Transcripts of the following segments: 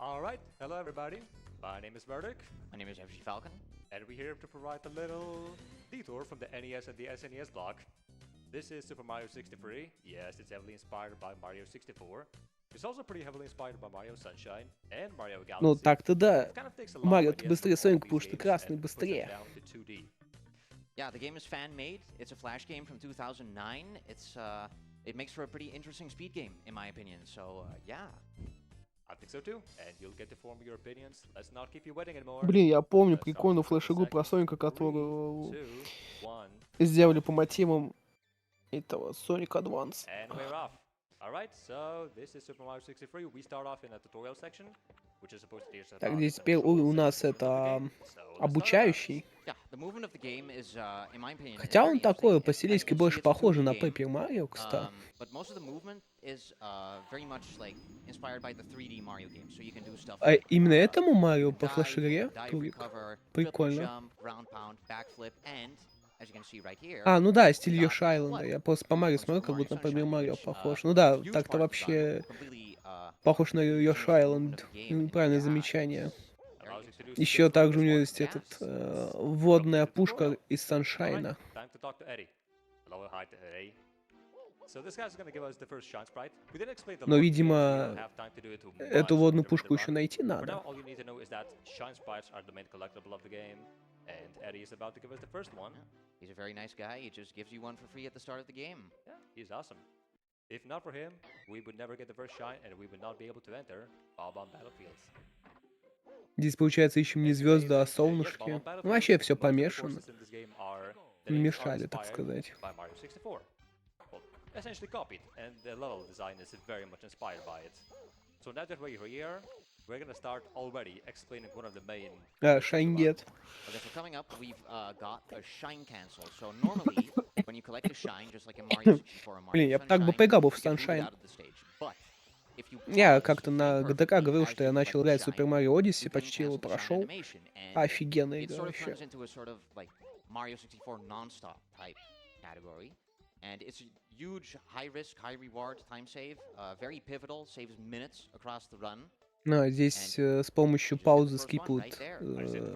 Alright, hello everybody. My name is Verdic, My name is FG Falcon. and we're here to provide a little detour from the NES and the SNES block. This is Super Mario 63. Yes, it's heavily inspired by Mario 64. It's also pretty heavily inspired by Mario Sunshine and Mario Ну, Galaxy. так-то да. It kind of takes a lot of Марио-то ideas быстрее from all Соника, these потому что games красный and puts them быстрее. down to 2D. Yeah, the game is fan-made. It's a Flash game from 2009. It makes for a pretty interesting speed game, in my opinion. So, yeah. I think so too, and you'll get to form your opinions. Let's not keep you waiting anymore. Блин, я помню Let's start прикольную in a couple флеш-игру про seconds. Соника, 3, которую 2, 1. сделали по мотивам этого Sonic Advance. And we're off. Alright, so this is Super Mario 63. We start off in a tutorial section, which is supposed to teach us Так, about здесь the теперь у controls нас and movement of the это game. So let's start our обучающий. Yeah, the movement of the game is, in my opinion, Хотя very он interesting. такой As по you стилистике can see, больше it's a похож 2D на game, Paper Mario, кстати. but most of the movement is very much like inspired by the 3D Mario game. So you can do stuff А like именно этому you Марио can по флеш-игре? dive, Турик. recover, triple Прикольно. jump, ground pound, backflip, and as you can see right here. А, ну да, стиль we got Йоши Айленда. flood Я просто по Марио from смотрю, Super как Mario будто на Paper Sunshine, Марио which, похож. Ну is да, a huge так-то part of the run, вообще completely, похож на changing Йоши the movement Айленд. of the game, and Правильное yeah, замечание. very Allows you to do interesting. some Еще good также у tutorial него sports. есть этот Yes. водная Welcome to the пушка tutorial. из Alright, Саншайна. time to talk to Eddie. Hello, hi to Eddie. So this guy's gonna give us the first shine sprite. We didn't explain the Но, lore to you, we видимо, don't have time to do it too эту much водную during the пушку еще run. найти For надо. now, all you need to know is that shine sprites are the main collectible of the game, and Eddie is about to give us the first one. He's a very nice guy. He just gives you one for free at the start of the game. Yeah, he's awesome. If not for him, we would never get the first shine, and we would not be able to enter Bob-omb Battlefields. Здесь, получается, ищем не звезды, а солнышки. Ну, вообще все помешано. Мешали, так сказать. By Mario 64. Well, essentially copied, and the level design is very much inspired by it. So now that we're here, we're gonna start already explaining one of the main. Шайнгет. Okay, so coming up, we've got a shine cancel. So normally, when you collect a shine, just like in Mario 64 and Mario Блин, я так бы Sunshine, поиграл бы you в get booted Sunshine. out of the stage. But if you Я pause как-то на ГДК perfectly говорил, as что я you начал collect играть the в Super shine, Mario you Odyssey, can почти его cancel the shine прошел. animation, and Офигенная it игра sort of вообще. turns into a sort of like Mario 64 non-stop type category. And it's a huge high risk, high reward time save. Very pivotal, saves minutes across the run. Ну, здесь с помощью паузы скипают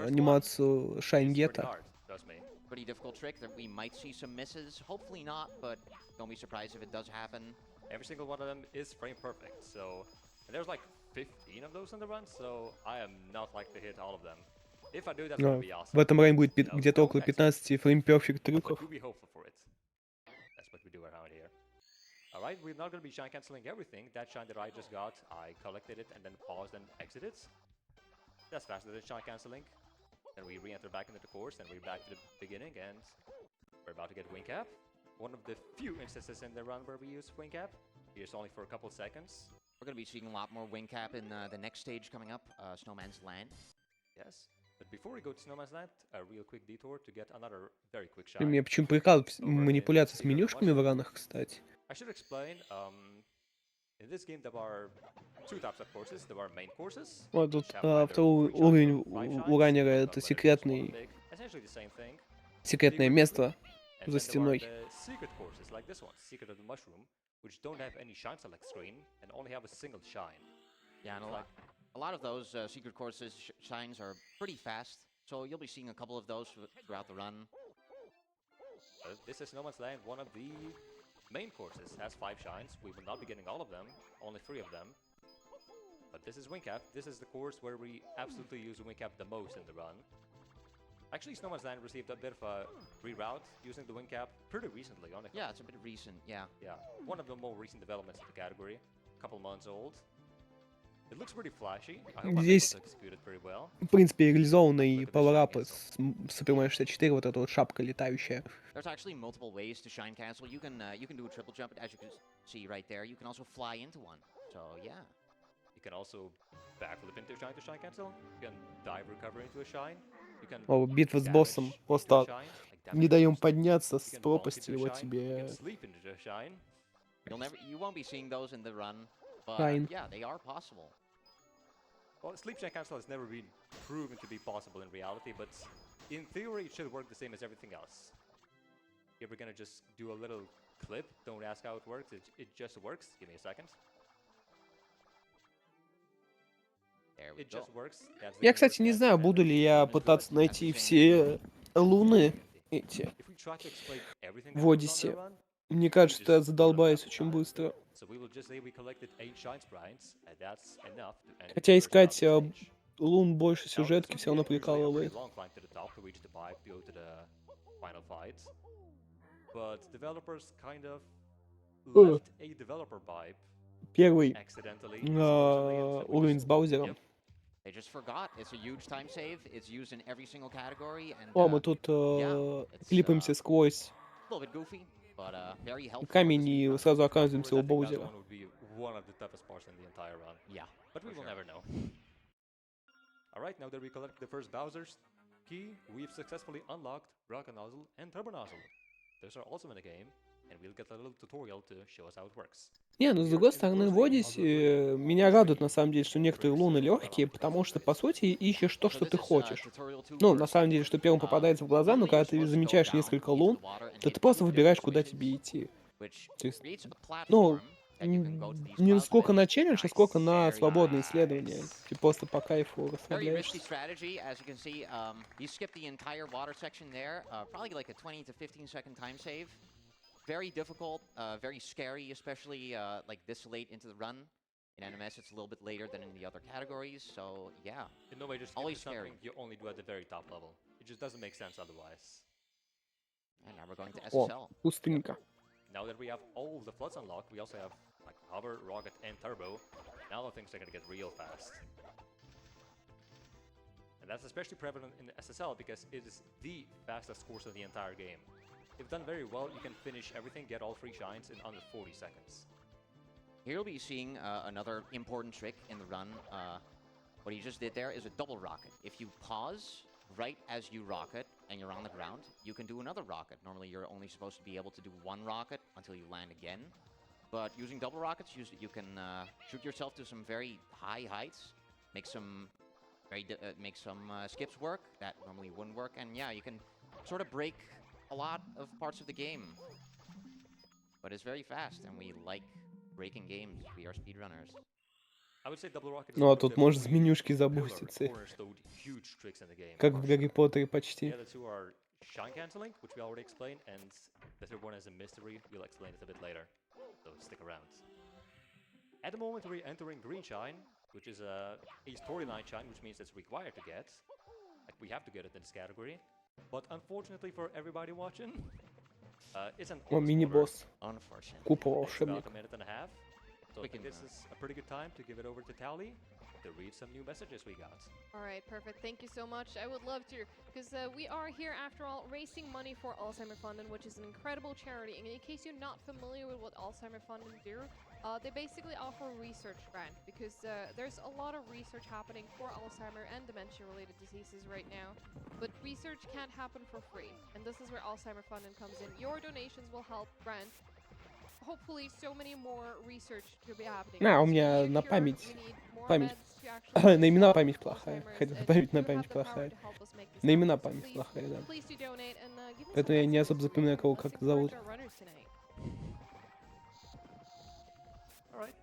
анимацию It's pretty Шайнгета. hard, trust me. Pretty difficult trick that we might see some misses. Hopefully not, but don't be surprised if it does happen. Every single one of them is frame perfect, so and there's like 15 of those on the run, so I am not like to hit all of them. If I do, that's gonna Ну, be awesome. в этом районе будет No, где-то no, около excellent. 15 фрейм-перфект But трюков. do be hopeful for it. That's what we do around here. Alright, we're not gonna be shine canceling everything. That shine that I just got, I collected it and then paused and exited. That's faster than shine canceling. Then we re-enter back into the course, and we're back to the beginning, and we're about to get wing cap. One of the few instances in the run where we use wing cap. Here's only for a couple seconds. We're going to be seeing a lot more wing cap in the next stage coming up, Snowman's Land. Yes. But before we go to Snowman's Land, a real quick detour to get another very quick И shine. меня почему прикалывает манипуляция с менюшками в ранах, кстати. I should explain, in this game there are two types of courses. There are main courses. Вот тут which have either второй 3 уровень shines or 5 у shines, раннера depending on это whether they're small or секретный, big. Essentially the same thing. секретное место And за then there are стеной. the secret courses, like this one, Secret of the Mushroom, which don't have any shine select screen and only have a single shine. Yeah, and Like, a lot of those secret courses shines are pretty fast, so you'll be seeing a couple of those throughout the run. this is No Man's Land, one of the main courses, has 5 shines. We will not be getting all of them, only 3 of them. But this is Wing Cap. This is the course where we absolutely use Wing Cap the most in the run. Actually, Snowman's Land received a bit of a reroute using the Wing Cap pretty recently on the Yeah, it's a bit recent, yeah. Yeah, one of the more recent developments in the category, a couple months old. It looks pretty flashy. I hope I'm able Здесь, to execute it pretty well. в принципе, реализованы и пауэрапы с Super Mario 64, вот эта вот шапка летающая. There's actually multiple ways to shine cancel. You can do a triple jump, as you can see right there. You can also fly into one. So yeah. You can also backflip into a shine to shine cancel. You can dive recover into a shine. You can О, битва с damage боссом. into a Просто shine, like damage не даем boost. подняться You с can bonk пропасти, into a вот shine. You тебе can sleep into a shine. You won't be seeing those in the run, but Shine. yeah, they are possible. Well, sleep shine cancel has never been proven to be possible in reality, but in theory it should work the same as everything else. Here we're gonna just do a little clip. Don't ask how it works. It just works. Give me a second. There There we it go. just works. That's the Я, universe кстати, не as знаю, буду intended. ли я Run is good. пытаться As найти you're saying, все луны эти If we try to explain everything в that goes on in the Одиссе. run, Мне we кажется, что я just wouldn't have задолбаюсь the очень time. быстро. So we will just say we collected 8 shine sprites, and that's enough to end Хотя the first round of искать the stage. лун больше Now, this сюжетки would все be равно usually a pretty прикалывает. long climb to the top to reach the pipe to go to the final fight. But developers kind of Э, left a developer pipe Первый accidentally, supposedly, so we уровень just, с Баузером. yep. They just forgot. It's a huge time save. It's used in every single category, and О, мы тут it's клипаемся сквозь a little bit goofy, but very helpful for камень the и speedrun. сразу Afterwards, оказываемся у I think that Баузера. one would be one of the toughest parts in the entire run. Yeah, But we for will sure. never know. Alright, now that we collected the first Bowser's key, we've successfully unlocked Rocket Nozzle and Turbo Nozzle. Those are also in the game, and we'll get a little tutorial to show us how it works. Не, ну с другой стороны, в Одиссе меня радует на самом деле, что некоторые луны легкие, потому что по сути ищешь то, So что this ты is хочешь. tutorial two Ну, на first. самом деле, что первым попадается в глаза, но Normally когда you're ты supposed to go замечаешь down несколько into лун, the water and то hit ты просто two выбираешь, different куда switches, тебе идти. which То есть, creates a ну, platform that you can go to these не clouds сколько with. на челлендж, а сколько на Very свободное исследование. nice. Ты просто по кайфу Very risky расслабляешься. strategy, as you can see. You skip the entire water section there. Probably like a 20 to 15-second time save. Very difficult, very scary, especially like this late into the run. In NMS, it's a little bit later than in the other categories, so yeah. In no way just skip Always to something scary. you only do at the very top level. It just doesn't make sense otherwise. And now we're going to О, SSL. пустынька. Now that we have all of the floods unlocked, we also have like hover, rocket, and turbo. Now things are gonna get real fast. And that's especially prevalent in SSL because it is the fastest course of the entire game. If done very well, you can finish everything, get all 3 shines in under 40 seconds. Here you'll be seeing another important trick in the run. What he just did there is a double rocket. If you pause right as you rocket and you're on the ground, you can do another rocket. Normally you're only supposed to be able to do one rocket until you land again. But using double rockets, you can shoot yourself to some very high heights, make some skips work that normally wouldn't work, and yeah, you can sort of break a lot of parts of the game. But it's very fast, and we like breaking games. We are speedrunners. I would say double rocket is Ну one а of тут the может с three менюшки pillar забуститься. cornerstone huge tricks in the game. Как в Гарри Поттере The почти. other two are shine canceling, which we already explained, and the third one is a mystery. We'll explain it a bit later, so stick around. At the moment, we're entering green shine, which is a storyline shine, which means it's required to get. Like we have to get it in this category. But unfortunately for everybody watching, it's an О, auto-scroller. мини-босс. Unfortunately. Купа It's about волшебник. a minute and a half. So I We think can, this is a pretty good time to give it over to Tally to read some new messages we got. All right, perfect. Thank you so much. I would love to, because we are here, after all, raising money for Alzheimer Fund, which is an incredible charity. And in case you're not familiar with what Alzheimer Fund do, they basically offer a research grant, because there's a lot of research happening for Alzheimer and dementia-related diseases right now. But research can't happen for free, and this is where Alzheimer Fund comes in. Your donations will help grant hopefully so many more research to be happening. А, у Because меня we на here, память. we need more Память. meds to actually На имена stop память плохая. Alzheimer's, Хотел and добавить на you have память the power плохая. to help us make this На имена happen. So память please- плохая, да. please do donate and give us Поэтому some я не особо messages. запоминаю, кого Let's как encourage зовут. our runners tonight. Alright.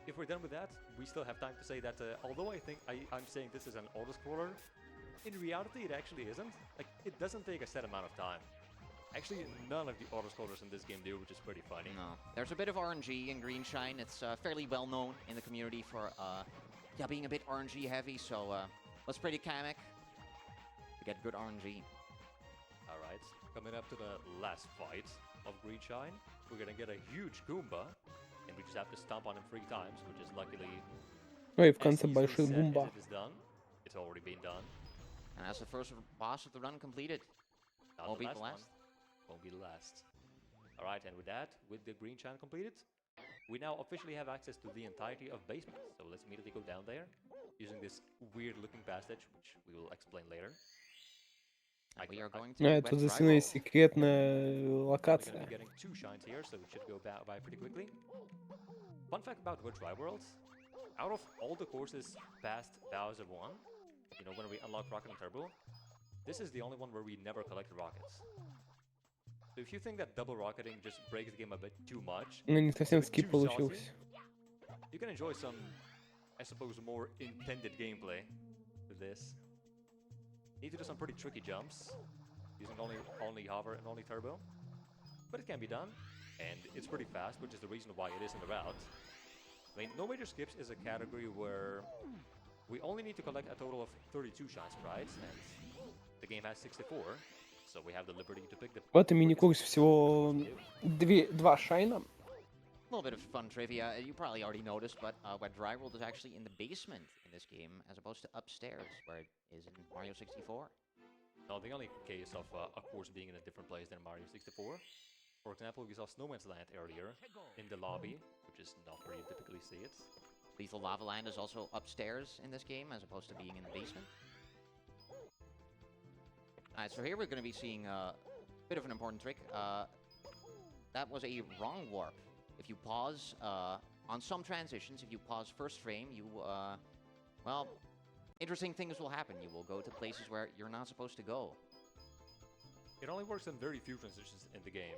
If we're done with that, we still have time to say that although I think I'm saying this is an auto-scroller, in reality it actually isn't. Like, it doesn't take a set amount of time. Actually, none of the auto-scrollers in this game do, which is pretty funny. No. There's a bit of RNG in Green Shine. It's fairly well known in the community for yeah, being a bit RNG heavy, so let's pray to Kamek to get good RNG. Alright, coming up to the last fight of Green Shine, we're gonna get a huge Goomba, and we just have to stomp on him 3 times, which is luckily Ну и в as конце easily большой said гумба. as it is done. It's already been done. And as the first boss of the run completed, Not won't the be the last last. one. Won't be the last. Alright, and with that, with the Green Shine completed, we now officially have access to the entirety of basement. So let's immediately go down there, using this weird looking passage, which we will explain later. And we are going А, to это West засильная Rival. секретная We're gonna локация. be getting 2 shines here, so it should go by pretty quickly. Fun fact about Wood Dry World, out of all the courses past Bowser 1, you know, when we unlock Rocket and Turbo, this is the only one where we never collected rockets. So if you think that double rocketing just breaks the game a bit too much, Ну, не it's a совсем bit скип too saucy, получился. you can enjoy some I suppose, more intended gameplay with this. Need to do some pretty tricky jumps, using only hover and only turbo. But it can be done, and it's pretty fast, which is the reason why it is in the route. I mean, no major skips is a category where we only need to collect a total of 32 shine sprites, and the game has 64, so we have the liberty to pick the... В этом мини-курсе всего 2 шайна. A little bit of fun trivia. You probably already noticed, but where Dry World is actually in the basement in this game, as opposed to upstairs, where it is in Mario 64. No, the only case of a course being in a different place than Mario 64. For example, we saw Snowman's Land earlier in the lobby, which is not where you typically see it. Lethal Lava Land is also upstairs in this game, as opposed to being in the basement. Alright, so here we're going to be seeing a bit of an important trick. That was a wrong warp. If you pause, on some transitions, if you pause first frame, you, well, interesting things will happen. You will go to places where you're not supposed to go. It only works on very few transitions in the game.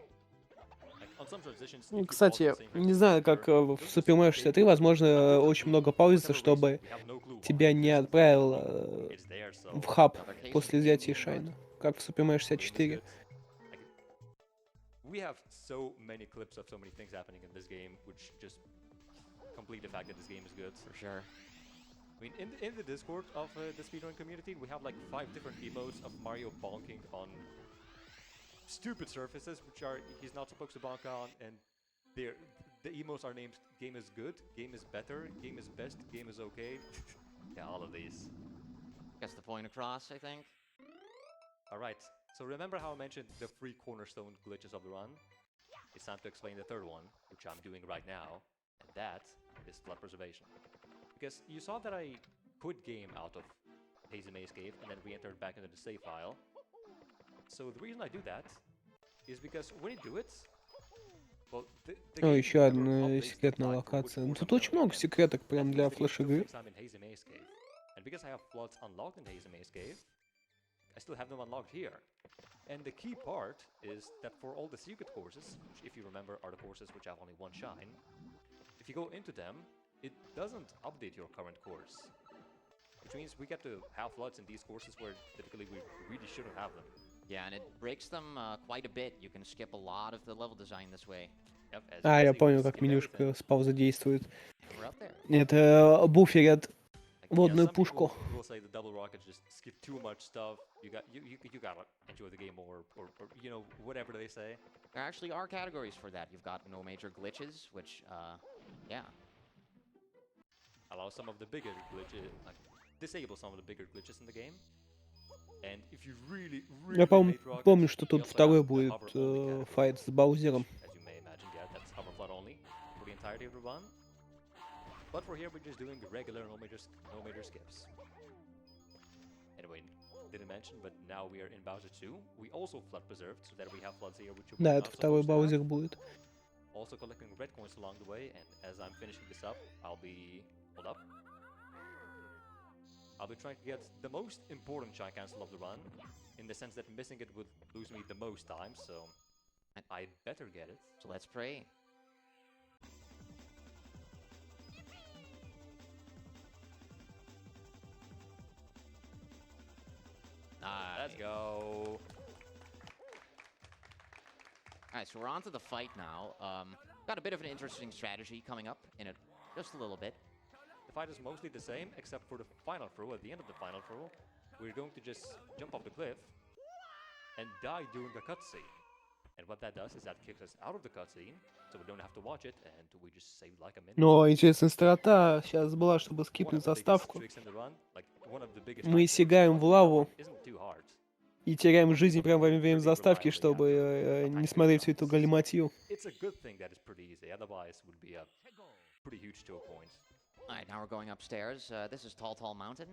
Like, on some transitions, Ну, if you pause кстати, the same не знаю, как в Super Mario 63, возможно, очень много паузится, чтобы тебя не отправило it's there, so в хаб Another case после of взятия in-game шайна, как в Super Mario the game is 64. good. Like, we have so many clips of so many things happening in this game, which just complete the fact that this game is good. For sure. I mean, in the Discord of the speedrun community, we have like 5 different emotes of Mario bonking on stupid surfaces, which are he's not supposed to bonk on, and the emotes are named "Game is good," "Game is better," "Game is best," "Game is okay." Yeah, all of these. Gets the point across, I think. All right. So remember how I mentioned the 3 cornerstone glitches of the run? It's time to explain the third one, which I'm doing right now, and that is flood preservation. Because you saw that I quit game out of Hazy Maze Cave and then re-entered back into the save file. So the reason I do that is because when you do it, well, the О, game еще never одна updates the секретная time for which локация. Ну, course тут I'm очень gonna много end. секреток That прям means для the game still флеш-игры. thinks I'm in Hazy Maze Cave. And because I have floods unlocked in Hazy Maze Cave, I still have them unlocked here. And the key part is that for all the secret courses, which if you remember are the courses which have only 1 shine, if you go into them, it doesn't update your current course. Which means we get to have floods in these courses where typically we really shouldn't have them. Yeah, and it breaks them quite a bit. You can skip a lot of the level design this way. Yep, as you А, can я see, we понял, skip как менюшка everything. с паузы действует. And we're up there. Это буферят Like, водную some people пушку. will say the double rockets just skip too much stuff. You gotta enjoy the game more, or you know, whatever they say. There actually are categories for that. You've got no major glitches, which, yeah. Allow some of the bigger glitches, like disable some of the bigger glitches in the game. And if you really Я hate rockets, помню, что we тут also второй have the будет hover-only category, файт с Баузером. which, as you may imagine, yeah, that's hover flood only for the entirety of the run. But for here, we're just doing the regular, no major skips. Anyway, didn't mention, but now we are in Bowser 2. We also flood preserved, so that we have floods here, which we're Да, not это второй supposed to have. Баузер будет. Also collecting red coins along the way, and as I'm finishing this up, I'll be... hold up. I'll be trying to get the most important shine cancel of the run, in the sense that missing it would lose me the most time, so I better get it. So let's pray. Let's go. Alright, so we're on to the fight now. Got a bit of an interesting strategy coming up in it just a little bit. The fight is mostly the same, except for the final throw. At the end of the final throw, we're going to just jump off the cliff and die during the cutscene. And what that does is that kicks us out of the cutscene, so we don't have to watch it, and we just save like a minute. Но интересная строта сейчас была, чтобы One скипнуть of the biggest заставку. tricks in the run, like one of the biggest Мы time savers сигаем of в the лаву run isn't too hard. и теряем жизнь прямо во время заставки, чтобы не смотреть всю эту галиматью. It's a good thing that it's pretty easy, otherwise it would be a pretty huge choke point. Alright, now we're going upstairs. This is Tall Mountain.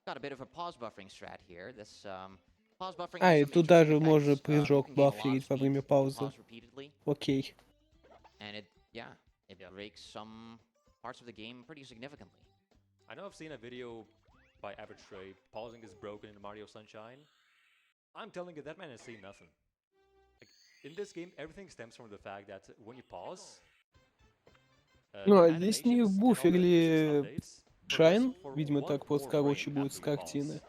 Got a bit of a pause buffering strat here. This pause buffering А, has и some тут interesting даже effects. можно You прыжок can gain a lot of баферить во speed время if you паузы. pause repeatedly, Окей. and it breaks some parts of the game pretty significantly. I know I've seen a video by Average Trade, pausing is broken in Mario Sunshine. I'm telling you, that man has seen nothing. Like, in this game, everything stems from the fact that when you pause, Ну, the а здесь не animations and all the physics буферли updates progress Шайн, for видимо, one так просто more короче frame будет after с you pause, картины.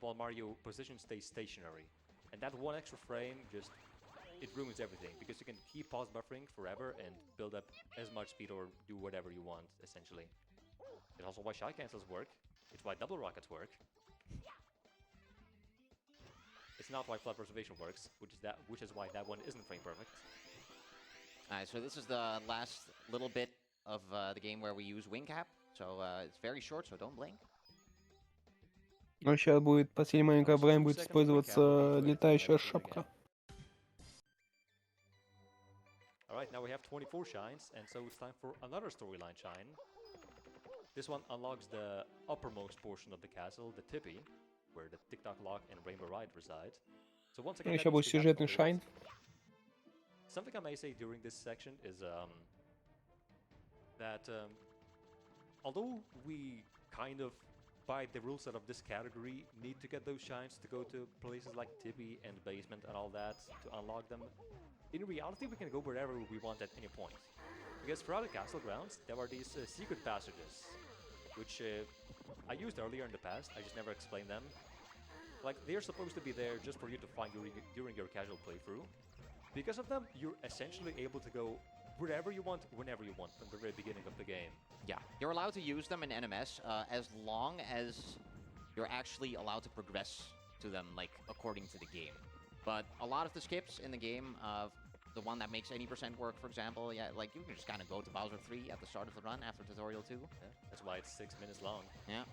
while Mario position stays stationary. And that one extra frame just it ruins everything because you can keep pause buffering forever and build up as much speed or do whatever you want essentially. It's also why shy cancels work. It's why double rockets work. It's not why flood preservation works, which is why that one isn't frame perfect. Alright, so this is the last little bit of the game where we use wing cap. So it's very short, so don't blink. Ну, сейчас будет последний момент, когда Брайан будет 2 seconds of recap will be использоваться inflicted летающая never seen шапка. Alright, now we have 24 shines, and so it's time for another storyline shine. This one unlocks the uppermost portion of the castle, the tippy, where the TikTok Lock and Rainbow Ride reside. So once again, Ну, that еще needs будет to be сюжетный completed. Шайн. Something I may say during this section is that although we kind of, by the rule set of this category, need to get those shines to go to places like Tippy and Basement and all that to unlock them, in reality we can go wherever we want at any point. Because throughout the castle grounds, there are these secret passages, which I used earlier in the past, I just never explained them. Like, they're supposed to be there just for you to find during your casual playthrough. Because of them, you're essentially able to go wherever you want, whenever you want, from the very beginning of the game. Yeah, you're allowed to use them in NMS as long as you're actually allowed to progress to them, like, according to the game. But a lot of the skips in the game, the one that makes 80% work, for example, yeah, like, you can just kind of go to Bowser 3 at the start of the run after tutorial 2. Yeah, that's why it's 6 minutes long. Yeah,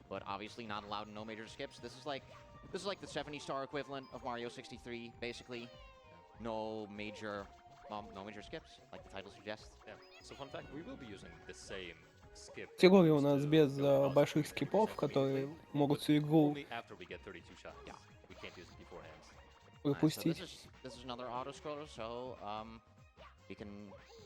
but obviously not allowed in no major skips. This is like the 70-star equivalent of Mario 63, basically. No major skips, like the title suggests. Yeah. So fun fact, we will be using the same skip. Категория у нас без больших скипов, которые могут всю игру only after we get 32 shots. Yeah. We can't use it beforehand. пропустить. So this is another auto scroller, so we can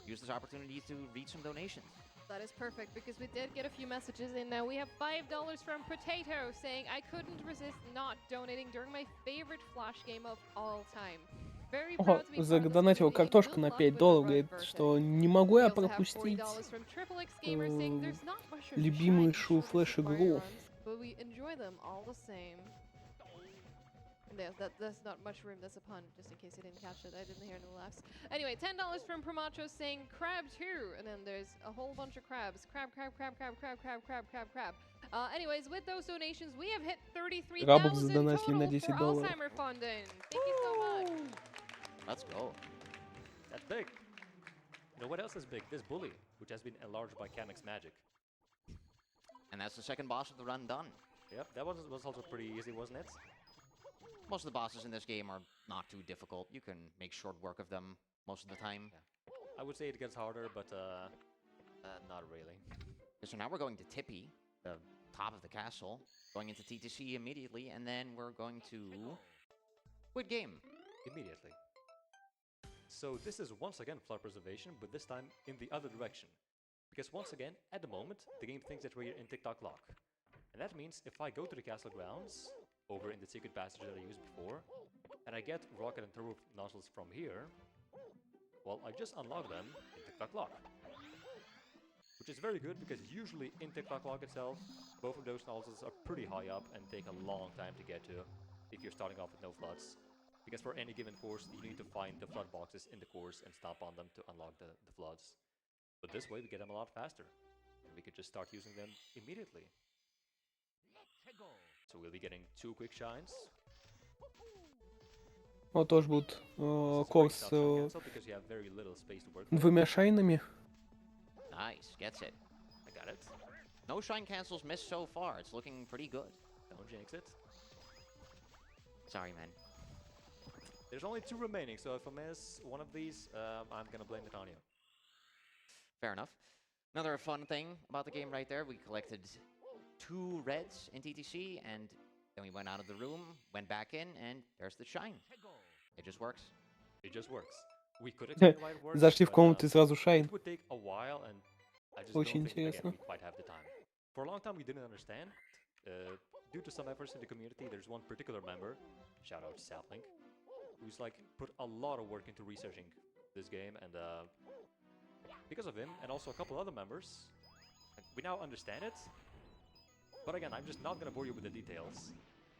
use this opportunity to read some donations. That is perfect because we did get a few messages in now. We have $5 from Potato saying, I couldn't resist not donating during my favorite Flash game of all time. Very О, proud to be part of this задонатил community and картошку good на luck 5 with the долларов, run, говорит, Vertex. что не могу We я also have пропустить $40 from Triple X Gamer saying there's not much of любимую shiny флеш Mario игру. runs, but we enjoy them all the same. And that's not much room, that's a pun, just in case you didn't catch it. I didn't hear any laughs. Anyway, $10 from Promacho saying crab too, and then there's a whole bunch of crabs. Crab. Anyways, with those donations, we have hit Крабов 33,000 задонатили на total for $10. Alzheimer Funding. Thank you so much. Let's go. That's big. You know what else is big? This bully, which has been enlarged by Kamek's magic. And that's the second boss of the run done. Yep, that was also pretty easy, wasn't it? Most of the bosses in this game are not too difficult. You can make short work of them most of the time. Yeah. I would say it gets harder, but not really. So now we're going to Tippy, the top of the castle, going into TTC immediately, and then we're going to quit game. Immediately. So this is once again flood preservation, but this time in the other direction. Because once again, at the moment, the game thinks that we're in TikTok Lock. And that means if I go to the castle grounds, over in the secret passage that I used before, and I get rocket and turbo nozzles from here, well, I just unlock them in TikTok Lock. Which is very good because usually in TikTok Lock itself, both of those nozzles are pretty high up and take a long time to get to if you're starting off with no floods. Because for any given course, you need to find the flood boxes in the course and stomp on them to unlock the floods. But this way we get them a lot faster, and we could just start using them immediately. So we'll be getting 2 quick shines. Вот тоже будет курс с because you have very little space to work with. двумя шайнами. Nice, gets it. I got it. No shine cancels missed so far. It's looking pretty good. Don't jinx it. Sorry, man. There's only 2 remaining, so if I miss one of these, I'm gonna blame it on you. Fair enough. Another fun thing about the game right there, we collected 2 reds in TTC, and then we went out of the room, went back in, and there's the shine. It just works. It just works. We could explain why it works. Зашли в but, комнату и сразу шайн. It would take a while, and I just Очень don't think again, интересно. we quite have the time. For a long time, we didn't understand. Due to some efforts in the community, there's one particular member, shout out to Sapling, who's like put a lot of work into researching this game, and because of him and also a couple other members, we now understand it. But again, I'm just not going to bore you with the details.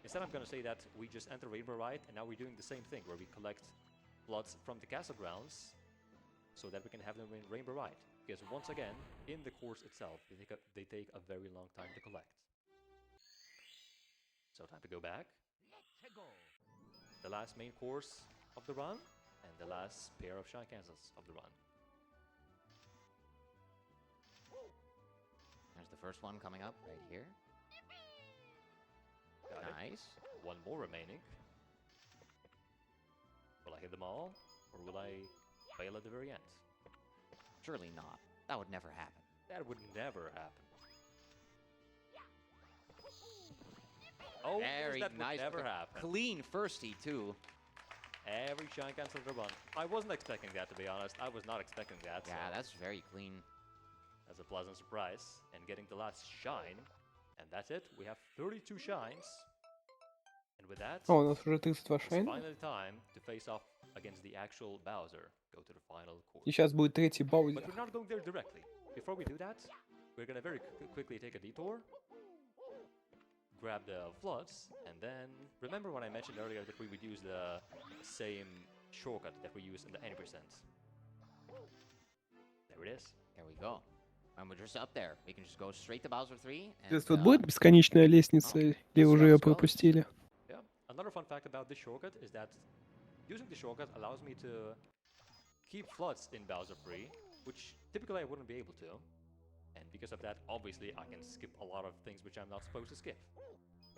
Instead, I'm going to say that we just enter Rainbow Ride, and now we're doing the same thing, where we collect floods from the castle grounds so that we can have them in Rainbow Ride. Because once again, in the course itself, they take a very long time to collect. So time to go back. The last main course of the run, and the last pair of shine cancels of the run. There's the first one coming up right here. Got Nice. it. One more remaining. Will I hit them all, or will I fail at the very end? Surely not. That would never happen. That would never happen. Oh, Very that nice. would never happen. Clean firstie too. Every shine cancel of the run. I wasn't expecting that, to be honest. I was not expecting that. Yeah, so that's very clean. that's a pleasant surprise. And getting the last shine. And that's it. We have 32 shines. And with that, О, у нас уже 32 it's шайна. finally time to face off against the actual Bowser. Go to the final course. И сейчас будет третий But Баузер. we're not going there directly. Before we do that, we're gonna very quickly take a detour, grab the floods, and then remember when I mentioned earlier that we would use the same shortcut that we use in the 80%. There it is. There we go. And we're just up there. We can just go straight to Bowser 3. Здесь And, тут будет бесконечная лестница, или уже ее пропустили? Yeah. Another fun fact about this shortcut is that using the shortcut allows me to keep floods in Bowser Free, which typically I wouldn't be able to. And because of that, obviously, I can skip a lot of things which I'm not supposed to skip.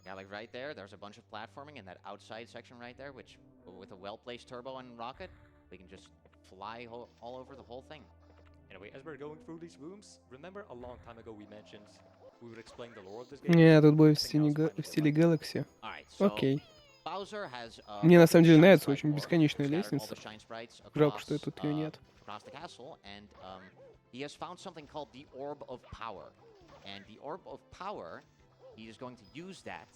yeah, like right there, there's a bunch of platforming in that outside section right there, which with a well-placed turbo and rocket, we can just fly all over the whole thing. Anyway, as we're going through these rooms, remember a long time ago we mentioned we would explain the lore of this game? Не, тут будет в I think now's finally в the стиле right time. Galaxy. Alright, so Окей. Bowser has Мне на самом деле shine нравится sprite очень lore, бесконечная scattered all лестница. the shine sprites Жалко, across, что тут ее нет. across the castle, and he has found something called the Orb of Power. And the Orb of Power, he is going to use that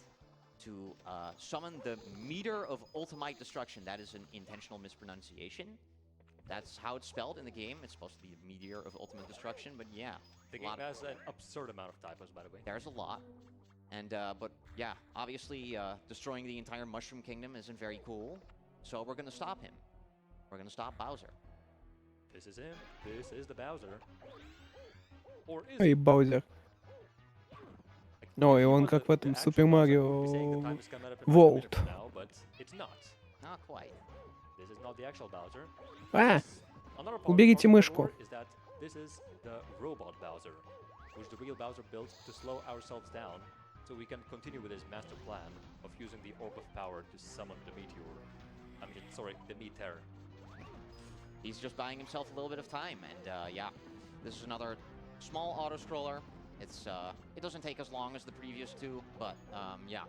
to summon the Meter of Ultimate Destruction. That is an intentional mispronunciation. That's how it's spelled in the game. It's supposed to be a Meteor of Ultimate Destruction, but yeah. The game has an absurd amount of typos, by the way. There's a lot. And, but yeah, obviously destroying the entire Mushroom Kingdom isn't very cool. So we're gonna stop him. We're gonna stop Bowser. This is him. This is the Bowser. Or is И it? Баузер. Ой, он как в этом Супер Марио World. Now, but it's not. Not quite. This is not the actual Bowser. А, Another part уберите of the мышку. lore is that this is the robot Bowser, which the real Bowser built to slow ourselves down, so we can continue with his master plan of using the Orb of Power to summon the meteor. I mean, sorry, the meteor. He's just buying himself a little bit of time, and yeah, this is another small auto-scroller. It's it doesn't take as long as the previous two, but yeah.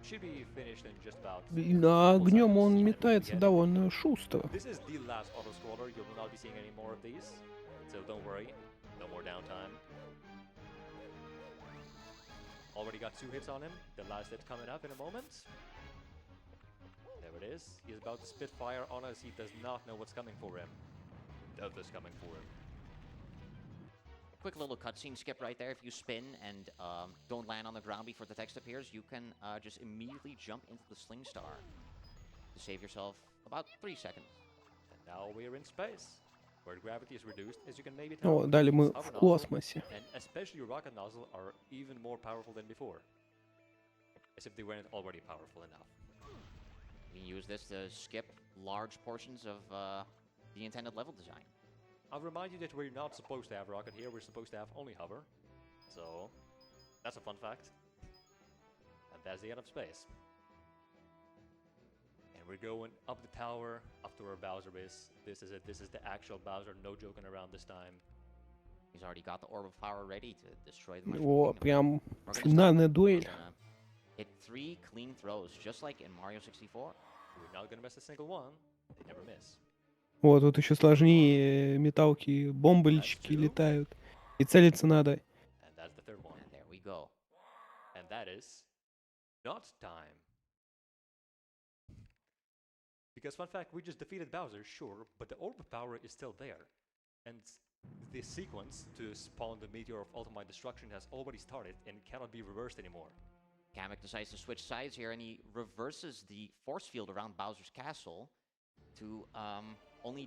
Should be finished in just about. И на огнем он seconds, and we метается get- довольно шустро. This is the last auto-scroller. You will not be seeing any more of these, so don't worry. No more downtime. Already got 2 hits on him. The last hit coming up in a moment. There it is. He's about to spit fire on us. He does not know what's coming for him. Death is coming for him. Quick little cutscene skip right there. If you spin and don't land on the ground before the text appears, you can just immediately jump into the Sling Star to save yourself about 3 seconds. And now we're in space, where gravity is reduced, as you can maybe tell. О, далее мы Our в nozzle, космосе. And especially rocket nozzle are even more powerful than before. As if they weren't already powerful enough. You can use this to skip large portions of the intended level design. I'll remind you that we're not supposed to have rocket here, we're supposed to have only hover. So, that's a fun fact. And that's the end of space. And we're going up the tower, up to where Bowser is. This is it, this is the actual Bowser, no joking around this time. He's already got the Orb of Power ready to destroy the Mushroom О, Kingdom. прям We're gonna stop. финальная We're дуэль. gonna hit 3 clean throws, just like in Mario 64. We're not gonna miss a single one, they never miss. Вот, тут еще сложнее металки, бомбочки летают. И целиться надо. And that's the third one. And there we go. And that is not time. Because fun fact, we just defeated Bowser, sure, but the Orb of Power is still there. and the sequence to spawn the Meteor of Ultimate Destruction has already started and cannot be reversed anymore. Kamek decides to switch sides here, and he reverses the force field around Bowser's castle to only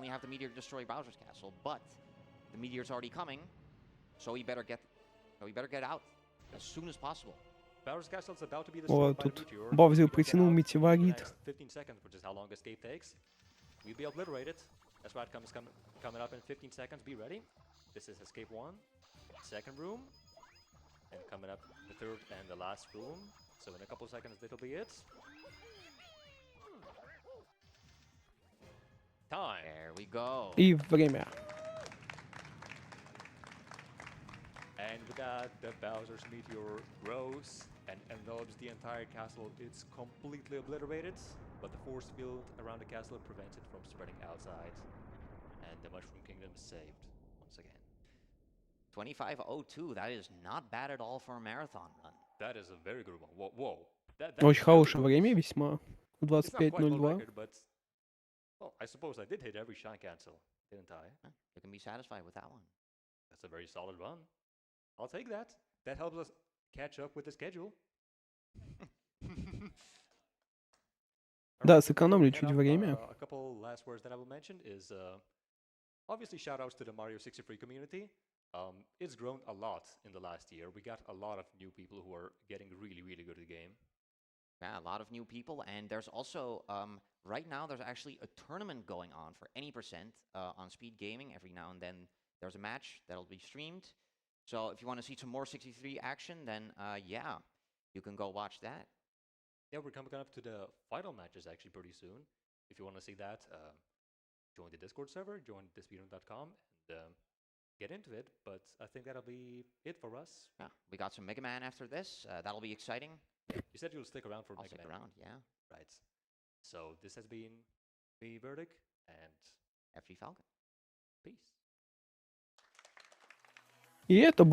have the meteor destroy Bowser's castle. But the meteor's already coming, so he better get out as soon as possible. Bowser's castle is about to be О, destroyed by the тут meteor. Бовзил If we don't get притянул out in the метеорит. next 15 seconds, which is how long escape takes, we'll be obliterated. That's right, coming up in 15 seconds. Be ready. This is escape 1, second room, and coming up the third and the last room. So in a couple seconds, that'll be it. Time. There we go. И время. And with that, the Bowser's meteor rose and envelops the entire castle. It's completely obliterated, but the force field around the castle prevents it from spreading outside. And the Mushroom Kingdom is saved once again. 25:02. That is not bad at all for a marathon run. That is a very good one. Whoa. That Очень is very хорошее good. время весьма. It's not quite world 25:02. record, but well, I suppose I did hit every shine cancel, didn't I? You can be satisfied with that one. That's a very solid run. I'll take that. That helps us catch up with the schedule. Да, Alright, сэкономлю and чуть now, время. a couple last words that I will mention is obviously shoutouts to the Mario 63 community. It's grown a lot in the last year. We got a lot of new people who are getting really, really good at the game. Yeah, a lot of new people, and there's also right now there's actually a tournament going on for any percent on Speed Gaming. Every now and then there's a match that'll be streamed. So if you want to see some more 63 action, then yeah, you can go watch that. Yeah, we're coming up to the final matches actually pretty soon. If you want to see that, join the Discord server, join thespeedrun.com, and get into it. But I think that'll be it for us. Yeah, we got some Mega Man after this. That'll be exciting. You said you'll stick around for I'll Mega stick Man. around, yeah. Right. So this has been me, Verdict, and FG Falcon. peace. И это было